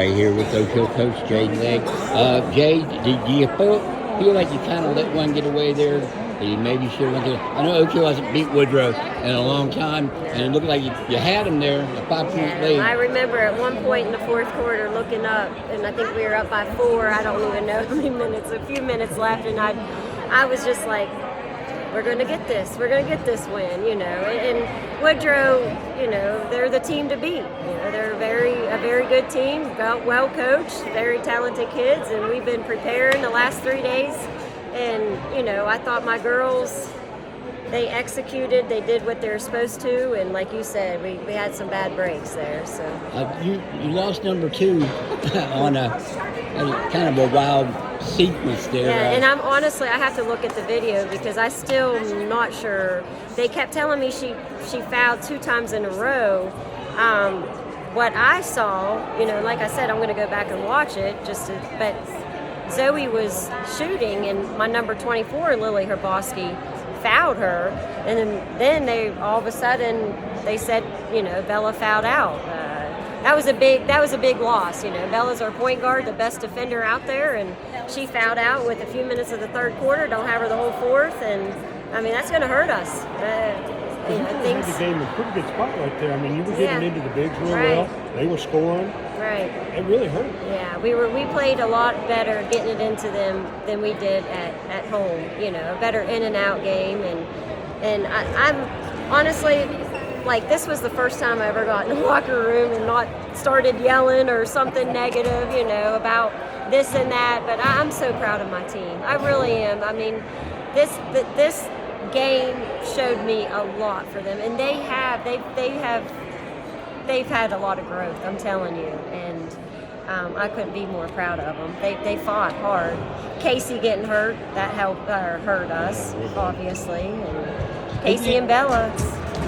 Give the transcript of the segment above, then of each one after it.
right here with Oak Hill coach Jade Legg. Jade, do you feel like you kind of let one get away there? That you maybe should have went to. I know Oak Hill hasn't beat Woodrow in a long time, and it looked like you had them there, a 5-point lead. I remember at one point in the fourth quarter looking up, and I think we were up by 4. I don't even know how many minutes, a few minutes left, and I was just like, we're going to get this. We're going to get this win, you know. And Woodrow, you know, they're the team to beat. You know, they're a very good team, well coached, very talented kids, and we've been preparing the last 3 days. And, you know, I thought my girls, they executed, they did what they were supposed to, and like you said, we had some bad breaks there. So you lost number 2 on a kind of a wild sequence there. Yeah, and I have to look at the video because I still am not sure. They kept telling me she fouled 2 times in a row. What I saw, you know, like I said, I'm going to go back and watch it but Zoe was shooting, and my number 24, Lily Herboski, fouled her, and then they all of a sudden they said, you know, Bella fouled out. That was a big loss. You know, Bella's our point guard, the best defender out there, and she fouled out with a few minutes of the third quarter. Don't have her the whole fourth, and I mean that's going to hurt us. You had the game in a pretty good spot right there. I mean, you were getting into the bigs real well. They were scoring. Right. It really hurt. Yeah, we played a lot better getting it into them than we did at home. You know, a better in and out game, and I'm honestly, like, this was the first time I ever got in the locker room and not started yelling or something negative, you know, about this and that. But I'm so proud of my team. I really am. I mean, this game showed me a lot for them, and they've had a lot of growth, I'm telling you, and I couldn't be more proud of them. They fought hard. Casey getting hurt, that hurt us, obviously, and Casey and Bella.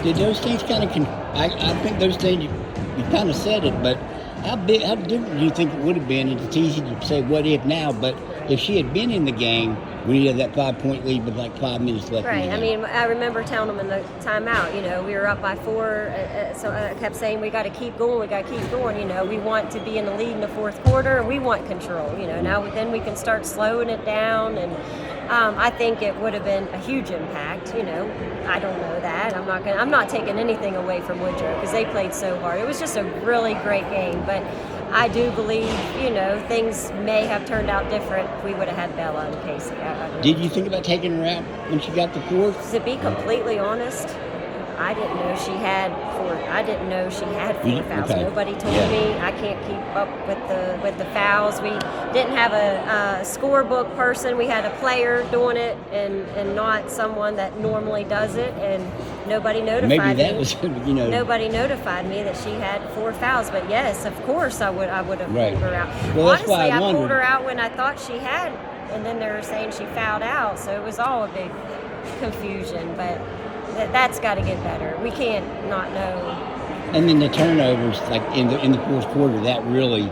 Did those things kind of? I think those things you kind of said it, but how different do you think it would have been? It's easy to say what if now, but if she had been in the game when you had that 5-point lead with like 5 minutes left. Right. In the I game. mean, I remember telling them in the timeout, you know, we were up by 4, so I kept saying we got to keep going. We got to keep going. You know, we want to be in the lead in the fourth quarter. We want control. You know, now then we can start slowing it down, and I think it would have been a huge impact. You know, I don't know that. I'm not taking anything away from Woodrow because they played so hard. It was just a really great game, but I do believe, you know, things may have turned out different if we would have had Bella and Casey. Did you think about taking her out when she got the fourth? To be completely honest, I didn't know she had 4 fouls. Okay. Nobody told me. I can't keep up with the fouls. We didn't have a scorebook person. We had a player doing it, and not someone that normally does it. And nobody notified me. Maybe that was, you know. Nobody notified me that she had 4 fouls. But yes, of course, I would have pulled her out. Well, that's honestly, why I pulled her out when I thought she had, and then they were saying she fouled out. So it was all a big confusion. But that's got to get better. We can't not know. And then the turnovers, like in the fourth quarter, that really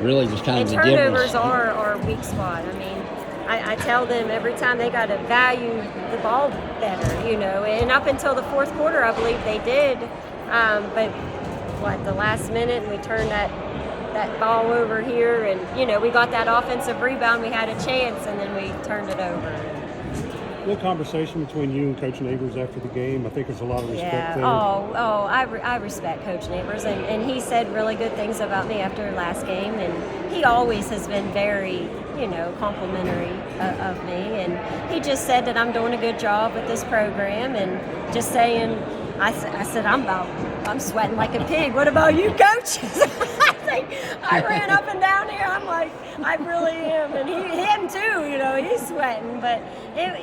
was kind of the difference. Turnovers are our weak spot. I mean, I tell them every time they got to value the ball better, you know. And up until the fourth quarter, I believe they did. But the last minute, and we turned that ball over here, and you know, we got that offensive rebound. We had a chance, and then we turned it over. Good conversation between you and Coach Neighbors after the game. I think there's a lot of respect there. I respect Coach Neighbors, and he said really good things about me after last game, and he always has been very, you know, complimentary of me, and he just said that I'm doing a good job with this program, and just saying, I said I'm sweating like a pig. What about you, Coach? I ran up and down here. I'm like, I really am, and him too. You know, he's sweating, but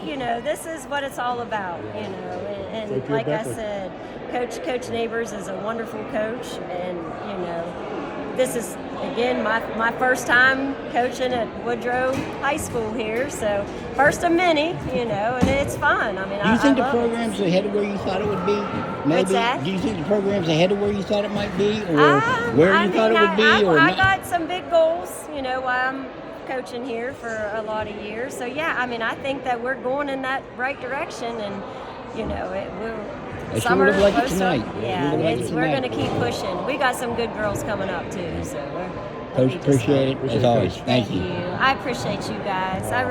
you know, this is what it's all about. You know, and like I said, Coach Neighbors is a wonderful coach, and you know, this is again my first time coaching at Woodrow High School here, so first of many, you know, and it's fun. I mean, do you think the program's ahead of where you thought it would be? Maybe. What's that? Do you think the program's ahead of where you thought it might be, or where you thought it would be? I got some big goals, you know, while I'm coaching here for a lot of years. So yeah, I mean, I think that we're going in that right direction, and you know, summer would have liked it tonight. Yeah, we're going to keep pushing. We got some good girls coming up too, so. Coach, We just- appreciate it as Appreciate it, always. Coach. Thank you. I appreciate you guys. I